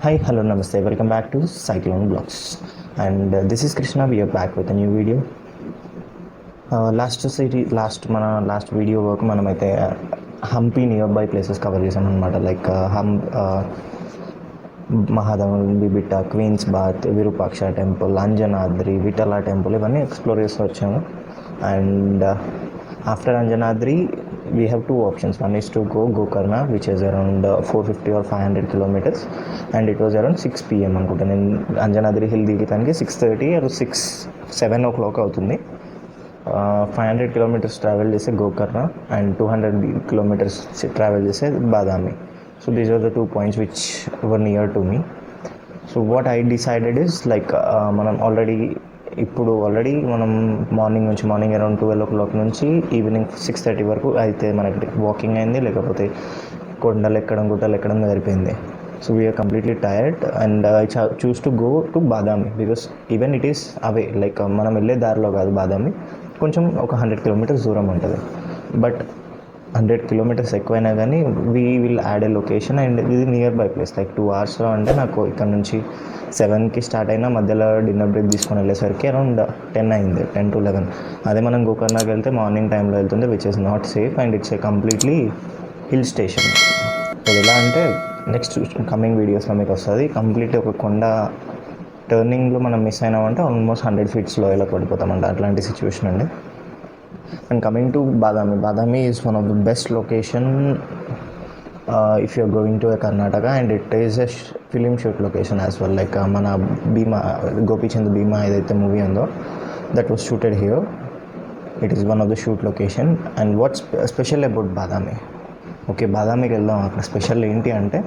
Hi, hello, namaste. Welcome back to Cyclone Blogs. And this is Krishna. We are back with a new video. Last video వరకు మనమైతే Hampi nearby places cover చేసాం అనమాట. Like Mahadevi Bitta, queen's bath, Virupaksha temple, Anjanadri, Vittala temple ఇవన్నీ explore చేస్తూ వచ్చాము. And after Anjanadri we have two options. One is to go Gokarna, which is around 450 or 500 kilometers, and it was around 6 pm అనుకుంటా. నేను Anjanadri hill దిగటానికి 6:30 or 7 o'clock అవుతుంది. 500 kilometers travel చేసే Gokarna and 200 kilometers travel చేసే Badami. So these are the 2 points which were near to me. So what I decided is like మనం already మనం morning around 12 o'clock నుంచి evening 6:30 వరకు అయితే మనకి వాకింగ్ అయింది, లేకపోతే గుట్టలు ఎక్కడం సరిపోయింది. So we are completely tired and I chose to go to Badami because even it is away, like మనం వెళ్ళే దారిలో కాదు, బాదామి కొంచెం ఒక 100 kilometers దూరం ఉంటుంది. బట్ 100 kilometers ఎక్కువైనా కానీ we will add a location and ఇది nearby place. Like 2 hours అంటే నాకు ఇక్కడ నుంచి 7కి స్టార్ట్ అయినా మధ్యలో డిన్నర్ బ్రేక్ తీసుకొని వెళ్ళేసరికి అరౌండ్ 10 అయింది, 10 to 11. అదే మనం గోకర్ణకి వెళ్తే మార్నింగ్ టైంలో వెళ్తుంది, which is not safe and it's a completely hill station. అది ఎలా అంటే నెక్స్ట్ కమింగ్ వీడియోస్లో మీకు వస్తుంది. కంప్లీట్లీ ఒక కొండ టర్నింగ్లో మనం మిస్ అయినామంటే ఆల్మోస్ట్ 100 feet ఇలా పడిపోతామంట, అట్లాంటి సిచ్యువేషన్ అండి. And coming to Badami is one of the best location if you're going to a Karnataka, and it is a film shoot location as well. Like mana Bhima, Gopichand Bhima edaithe movie undo, that was shooted here. It is one of the shoot location. And what's special about Badami? Okay, Badami ki veldam. Akkada special enti ante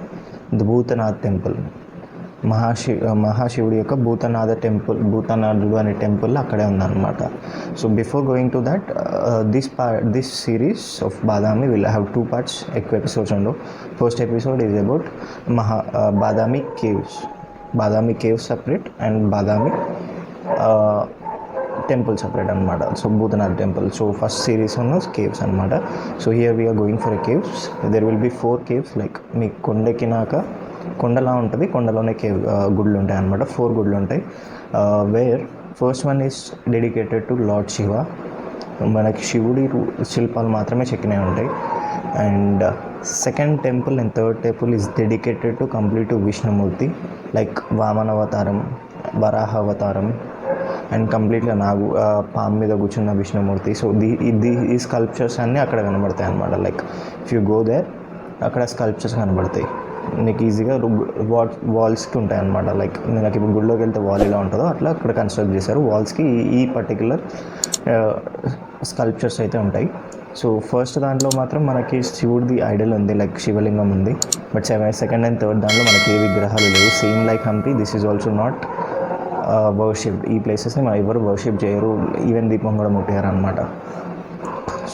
the Bhutanath temple, మహాశివుడి యొక్క భూతనాథుడు అనే temple అక్కడే ఉందన్నమాట. So before going to that, this series of Badami will have 2 parts, ఎక్కువ episodes ఉండవు. First episode is about Badami caves separate and Badami temple separate అనమాట. So Bhutanath temple. So first series ఉన్న caves అనమాట. So here we're going for a caves. There will be 4 caves. Like మీకు కొండెక్కినాక కొండలా ఉంటుంది, కొండలోనే cave గుళ్ళు ఉంటాయి అనమాట. 4 గుళ్ళు ఉంటాయి. Where first one is dedicated to lord Shiva. మనకి శివుడి శిల్పాలు మాత్రమే చెక్కినవి ఉంటాయి. And second temple and third temple is dedicated to complete to Vishnumurthy, like Vamana అవతారం, వరాహ అవతారం అండ్ కంప్లీట్గా పాము మీద కూర్చున్న విష్ణుమూర్తి. సో ఈ స్కల్ప్చర్స్ అన్నీ అక్కడ కనబడతాయి అనమాట. Like if you go there, అక్కడ స్కల్ప్చర్స్ కనబడతాయి నీకు ఈజీగా. వాల్స్కి ఉంటాయి అనమాట. లైక్ నాకు ఇప్పుడు గుడిలోకి వెళ్తే వాల్ ఎలా ఉంటుందో అట్లా అక్కడ కన్స్ట్రక్ట్ చేశారు. వాల్స్కి ఈ పర్టికులర్ స్కల్ప్చర్స్ అయితే ఉంటాయి. సో ఫస్ట్ దాంట్లో మాత్రం మనకి శివుడిది ఐడల్ ఉంది, లైక్ శివలింగం ఉంది. బట్ సెకండ్ అండ్ థర్డ్ దాంట్లో మనకి ఏ విగ్రహాలు లేవు. Same like Hampi, this is also not worshipped. ఈ ప్లేసెస్ని మనం ఎవరు వర్షిప్ చేయరు, ఈవెన్ దీపం కూడా ముట్టారు అనమాట.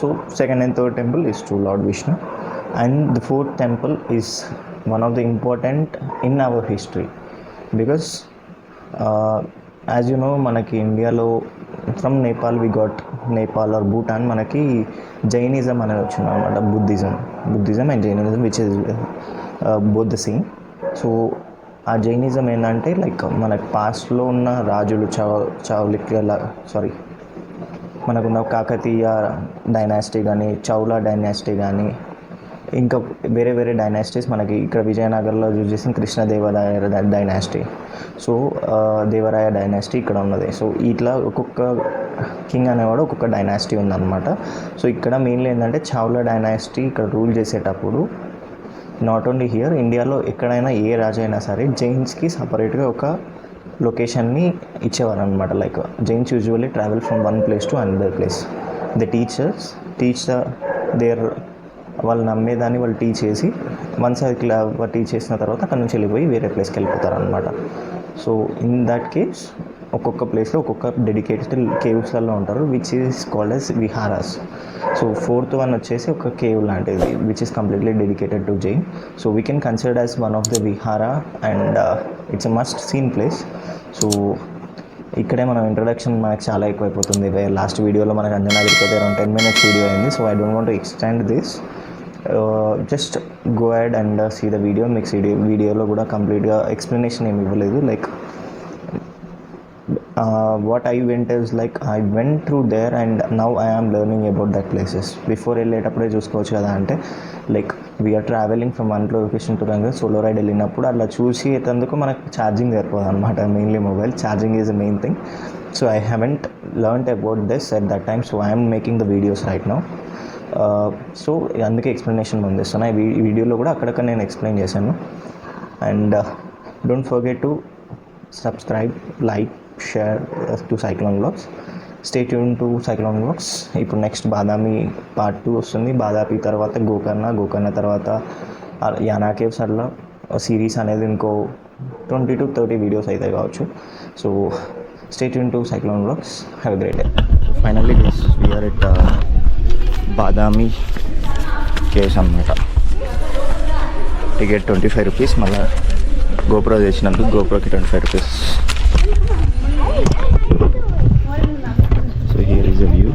So second and third temple is to lord Vishnu. And the fourth temple is one of the important in our history because as you know, manaki Indialo from Nepal we got Nepal or Bhutan, manaki Jainism ane vachina anamata. Buddhism and Jainism, which is both the same. So ఆ Jainism ఏంటంటే like మనకి పాస్ట్లో ఉన్న రాజులు మనకున్న Kakatiya dynasty కానీ, Chawla dynasty కానీ, ఇంకా వేరే డైనాసిటీస్ మనకి ఇక్కడ విజయనగరంలో యూజ్ చేసిన Krishnadevaraya dynasty. So Devaraya dynasty ఇక్కడ ఉన్నది. సో ఇట్లా ఒక్కొక్క కింగ్ అనేవాడు ఒక్కొక్క డైనాసిటీ ఉందన్నమాట. సో ఇక్కడ మెయిన్లీ ఏంటంటే చౌలా డైనాసిటీ ఇక్కడ రూల్ చేసేటప్పుడు నాట్ ఓన్లీ హియర్, ఇండియాలో ఎక్కడైనా ఏ రాజు అయినా సరే జైన్స్కి సపరేట్గా ఒక లొకేషన్ని ఇచ్చేవారు అనమాట. Like Jains usually travel from one place to another place. The teach their వాళ్ళు నమ్మేదాన్ని వాళ్ళు టీచ్ చేసి వన్స్ అది టీచ్ చేసిన తర్వాత అక్కడ నుంచి వెళ్ళిపోయి వేరే ప్లేస్కి వెళ్ళిపోతారు అనమాట. సో ఇన్ దట్ కేస్ ఒక్కొక్క ప్లేస్లో ఒక్కొక్క డెడికేటెడ్ కేవ్స్లలో ఉంటారు, which is called as viharas. So fourth one వచ్చేసి ఒక కేవ్ లాంటిది, which is completely dedicated to Jain. So we can consider as one of the vihara and it's a must seen place. So ఇక్కడే మనం ఇంట్రడక్షన్ మనకు చాలా ఎక్కువైపోతుంది. లాస్ట్ వీడియోలో మనకు అంజనాద్రికి అయితే అరౌండ్ 10 minutes వీడియో అయింది. So I don't want to extend this. Just go ahead and see the video. మీకు వీడియోలో కూడా కంప్లీట్గా ఎక్స్ప్లెనేషన్ ఏమి ఇవ్వలేదు. Like what I went is like I went through there and now I am learning about that places. Before వెళ్ళేటప్పుడే చూసుకోవచ్చు కదా, అంటే like we are travelling from one location to Ranga solo ride వెళ్ళినప్పుడు అలా చూసి ఎత్తేందుకు మనకు ఛార్జింగ్ సరిపోదు అనమాట. Mainly mobile charging is the main thing. So I haven't learned about this at that time. So I'm making the videos right now. So అందుకే explanation ముందిస్తున్నా. ఈ వీడియోలో కూడా అక్కడక్కడ నేను ఎక్స్ప్లెయిన్ చేశాను. And don't forget to subscribe, like, share to cyclone vlogs. Stay tune to cyclone vlogs. ఇప్పుడు next Badami part 2 వస్తుంది. బాదామి తర్వాత గోకర్ణ తర్వాత యానా కేవ్స్. అట్లా సిరీస్ అనేది ఇంకో 20 to 30 వీడియోస్ అవుతాయి కావచ్చు. So stay tune to cyclone Vlogs. Have a great day. Finally we're at Badami caves అన్నమాట. Ticket 25 rupees. మళ్ళీ గోప్రో తెచ్చినందుకు గోప్రోకి 25 rupees. So here is a view.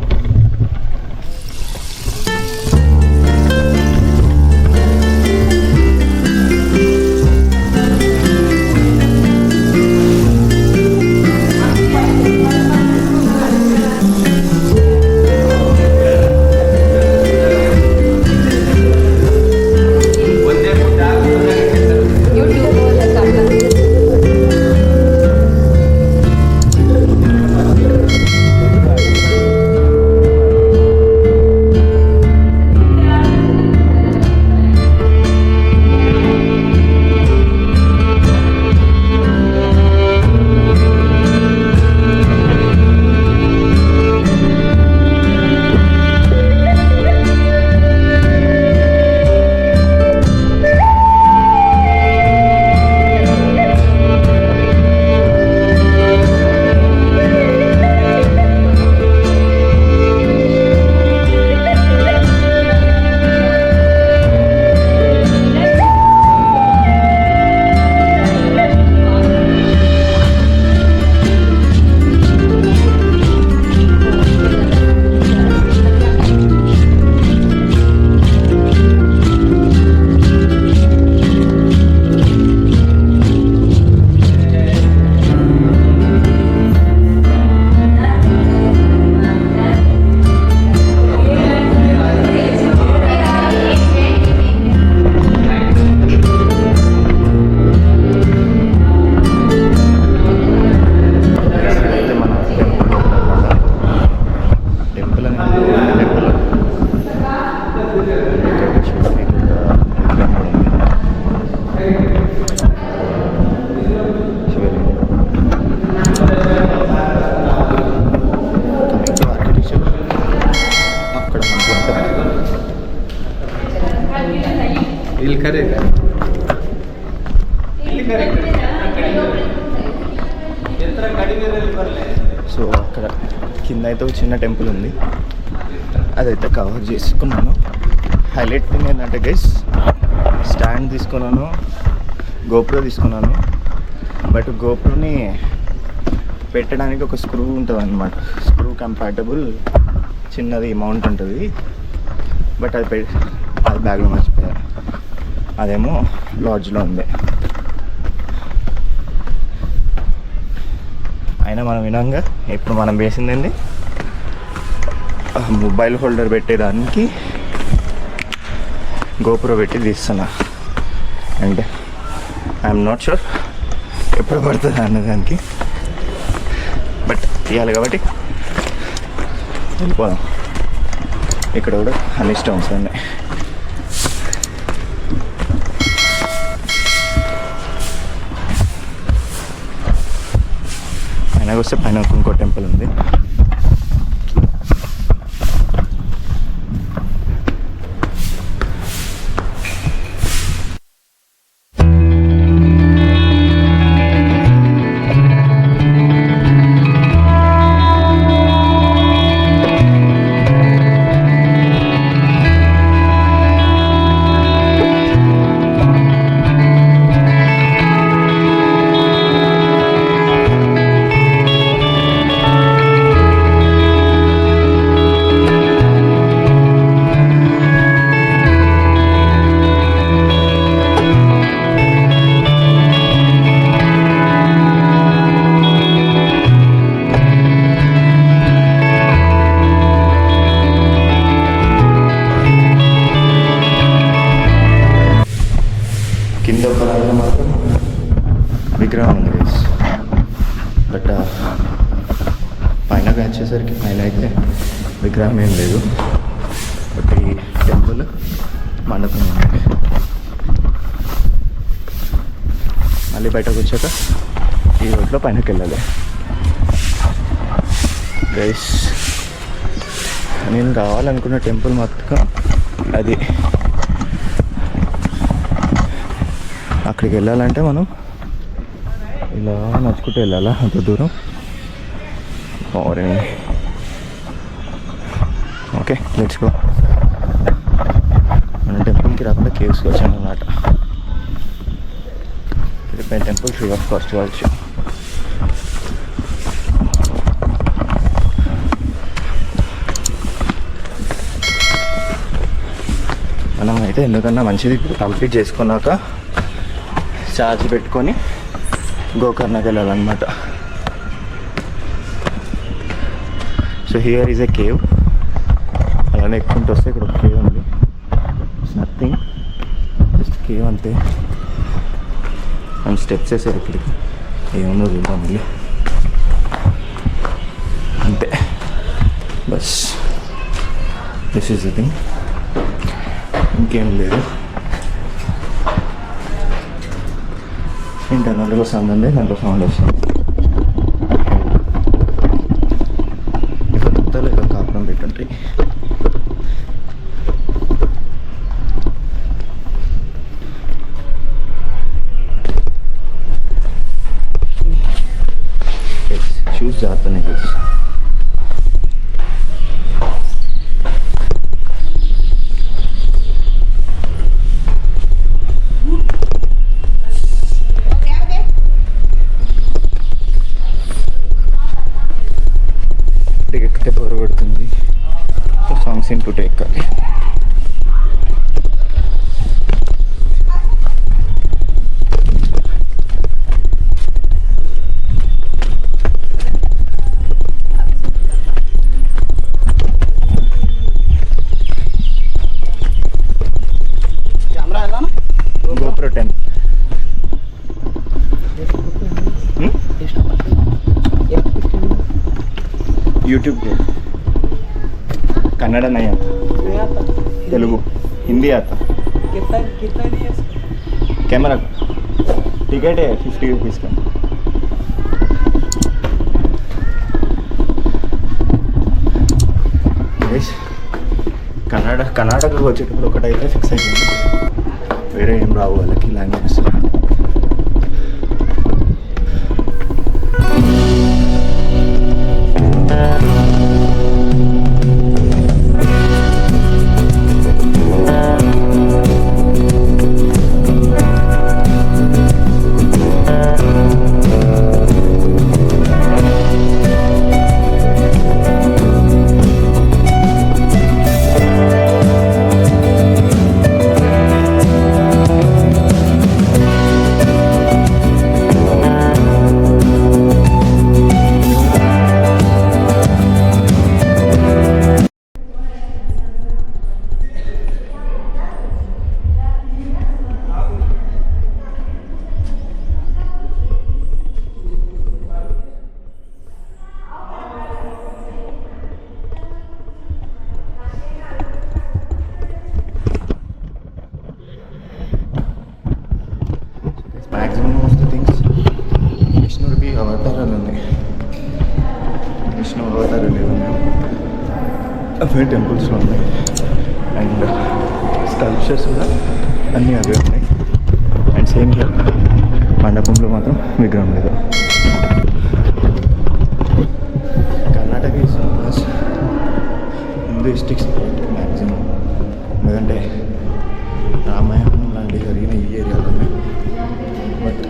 So అక్కడ కింద అయితే ఒక చిన్న టెంపుల్ ఉంది, అదైతే కవర్ చేసుకున్నాను. హైలైట్ థింగ్ ఏంటంటే గైస్, స్టాండ్ తీసుకున్నాను, గోప్రో తీసుకున్నాను. బట్ గోప్రోని పెట్టడానికి ఒక స్క్రూ ఉంటుంది అన్నమాట, స్క్రూ కంపాటబుల్ చిన్నది మౌంట్ ఉంటుంది. బట్ అది బ్యాగ్లో మర్చిపోయాను, అదేమో లాడ్జ్లో ఉంది. అయినా మనం వినంగా ఇప్పుడు మనం వేసిందండి మొబైల్ హోల్డర్ పెట్టేదానికి గోప్రో పెట్టి తీస్తున్నా. అంటే ఐఎమ్ నాట్ షూర్ ఎప్పుడు పడుతుంది అన్నదానికి, బట్ తీయాలి కాబట్టి వెళ్ళిపోదాం. ఇక్కడ కూడా అన్ని స్టోన్స్ ఉన్నాయి. పైన వస్తే పైన ఇంకో టెంపుల్ ఉంది. కింద ఒక రాయిలో మాత్రం విగ్రహం ఉంది గైస్. బట్ పైన వచ్చేసరికి పైన అయితే విగ్రహం ఏం లేదు. బట్ ఈ టెంపుల్ మండపం ఉంది. మళ్ళీ బయటకు వచ్చాక ఈ రోడ్లో పైనకి వెళ్ళాలి గైస్. నేను కావాలనుకున్న టెంపుల్ మొత్తం అది. అక్కడికి వెళ్ళాలంటే మనం ఇలా నడుచుకుంటూ వెళ్ళాలా అంత దూరం. Okay let's go. మనం టెంపుల్కి రాకుండా కేవ్స్కి వచ్చాను అన్నమాట. Tirupati temple free of cost కావచ్చు. మనం అయితే ఎందుకన్నా మంచిది కంప్లీట్ చేసుకున్నాక ఛార్జ్ పెట్టుకొని గోకర్ణకి వెళ్ళాలన్నమాట. So here is a cave. అలానే ఎక్కుంటూ వస్తే ఇక్కడ ఒక కేవ్ ఉంది. ఇట్స్ నథింగ్, జస్ట్ కేవ్ అంతే. అండ్ స్టెప్స్ వేసారు ఇక్కడికి. ఏముందో చూద్దాం మళ్ళీ. అంతే బస్. దిస్ ఈజ్ ద థింగ్, ఇంకేం లేదు. ఇంటర్నల్గా సౌండ్ ఉంది, దాంట్లో సౌండ్ వస్తుంది. ఇక్కడ ఇక్కడ కాపురం పెట్టుంటాయి. షూస్ జాగ్రత్తనే చేసి. టికెట్కే బోర్ కొడుతుంది. సో సాంగ్స్ ఇంటూ ఎక్కాలి. GoPro 10 यूट्यूब पे. कन्नड़ नहीं आता, तेलुगु हिंदी आता. कितना कैमरा टिकट है 50 रुपीज़ का. కర్ణాటకకు వచ్చేటప్పుడు ఒకటైతే ఫిక్స్ అయిపోయింది, వేరే ఏం రావు వాళ్ళకి languages. Maximum of the things విష్ణుడికి అవతారాలు ఉన్నాయి. విష్ణు అవతారాలు ఏమన్నా అవే టెంపుల్స్లో ఉన్నాయి. అండ్ స్కల్ప్చర్స్ కూడా అన్నీ అవే ఉన్నాయి. అండ్ సేమ్ హియర్ మండపంలో మాత్రం విగ్రహం లేదు. Karnataka is almost Hinduistic state maximum. ఎందుకంటే రామాయణం లాంటివి జరిగిన ఈ ఏరియాలోనే. But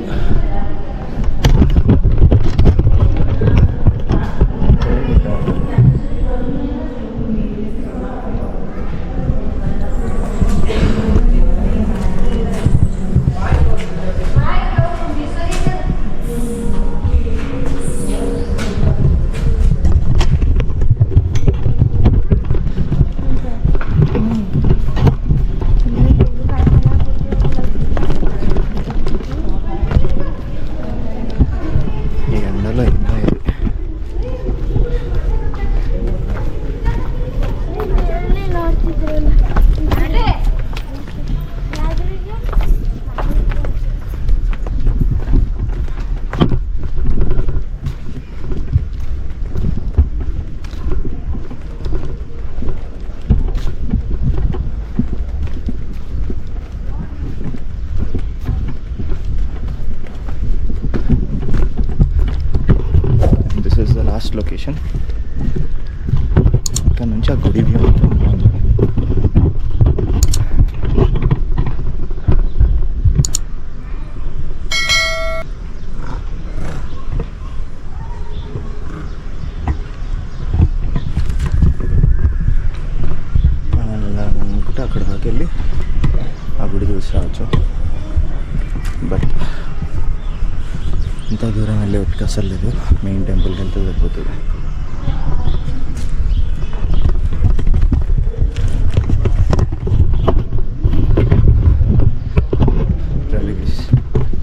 best location. ఇక్కడ నుంచి ఆ గుడి వ్యూ బాగుంది. అనుకుంటే అక్కడ దాకా వెళ్ళి ఆ గుడి చూసి రావచ్చు. బట్ ఇంత దూరం వెళ్ళే ఒట్టుకు అసలు లేదు. మెయిన్ టెంపుల్కి వెళ్తే సరిపోతుంది.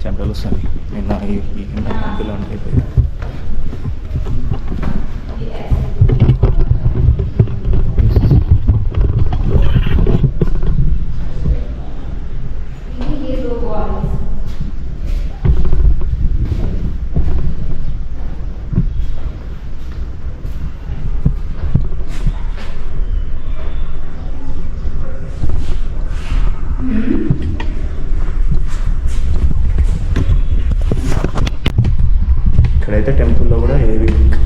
చెంటలు వస్తాయి. నిన్న ఈ టెంపుల్ అయిపోయింది. ఇక్కడైతే టెంపుల్లో కూడా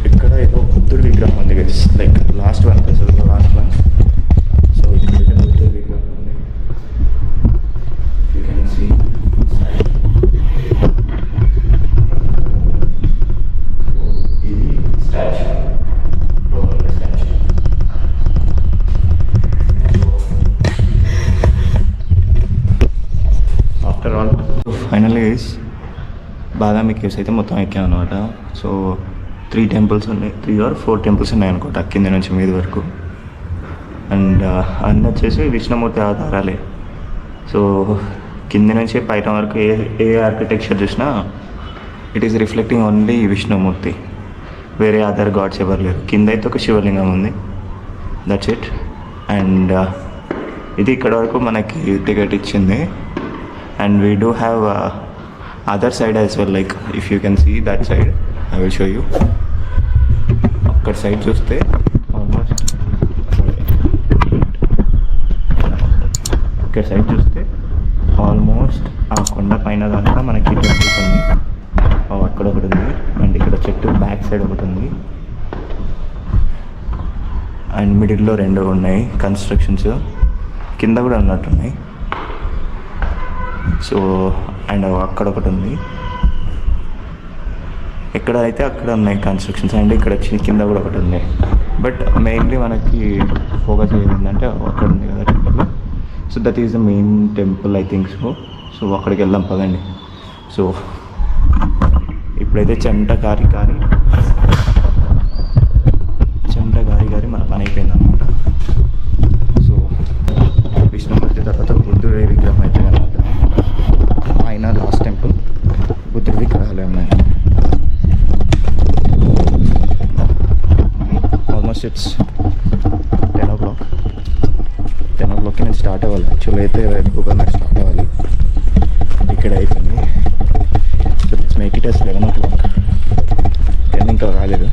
ఇక్కడ ఏదో బుద్ధుడి విగ్రహం ఉంది గైస్. లైక్ లాస్ట్ వన్ అసలు లాస్ట్ వన్. సో ఇక్కడైతే బుద్ధుడి విగ్రహం ఉంది. యూ కెన్ సీ ఇది statue, statue. After all finally guys Badami caves అయితే మొత్తం ఎక్కాం అనమాట. సో 3 టెంపుల్స్ ఉన్నాయి, 3 or 4 టెంపుల్స్ ఉన్నాయి అనుకుంటా కింద నుంచి మీద వరకు. అండ్ అన్నీ వచ్చేసి విష్ణుమూర్తి ఆధారాలే. సో కింద నుంచి పైన వరకు ఏ ఆర్కిటెక్చర్ చూసినా it is reflecting only Vishnumurthy. వేరే అదర్ గాడ్స్ ఎవరు లేరు. కింద అయితే ఒక శివలింగం ఉంది, దట్స్ ఇట్. అండ్ ఇది ఇక్కడ వరకు మనకి టికెట్ ఇచ్చింది. And we do have other side as well, like if you can see that side, I will show you. అక్కడ సైడ్ చూస్తే ఆల్మోస్ట్ ఇక్కడ సైడ్ చూస్తే ఆల్మోస్ట్ ఆ కొండ పైన దాకా మనకి టెంపుల్స్ ఉంది. అక్కడ ఒకటి ఉంది. అండ్ ఇక్కడ చెట్టు బ్యాక్ సైడ్ ఒకటి ఉంది. అండ్ మిడిల్లో 2 ఉన్నాయి కన్స్ట్రక్షన్స్. కింద కూడా ఉన్నట్టున్నాయి. సో అండ్ అక్కడ ఒకటి ఉంది. ఎక్కడ అయితే అక్కడ ఉన్నాయి కన్స్ట్రక్షన్స్. అండ్ ఇక్కడ కింద కూడా ఒకటి ఉంది. బట్ మెయిన్లీ మనకి ఫోకస్ ఏంటంటే అక్కడ ఉంది కదా temple. So that is the main temple I think so. So అక్కడికి వెళ్దాం పదండి. సో ఇప్పుడైతే చెమట కారి మన పని అయిపోయింది అనమాట. సో విష్ణుమూర్తి తర్వాత బుద్ధుడి విగ్రహం అయితే అనమాట. ఆయన లాస్ట్ టెంపుల్ బుద్ధుడి విగ్రహాలు ఉన్నాయి. Almost it's 10 o'clock. 10 o'clockకి నేను స్టార్ట్ అవ్వాలి. యాక్చువల్లీ అయితే ఎక్కువగా స్టార్ట్ అవ్వాలి. ఇక్కడ అయిపోయింది. So it's make it as 11 o'clock. 10 ఇంకా రాలేదు.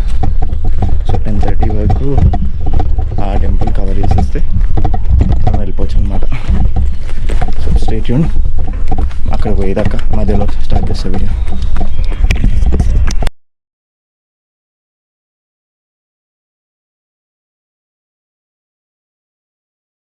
సో 10:30 వరకు ఆ టెంపుల్ కవర్ చేసేస్తే మనం వెళ్ళిపోవచ్చు అనమాట. So stay tune. అక్కడ పోయేదాకా మధ్యలో స్టార్ట్ చేస్తా వీడియో.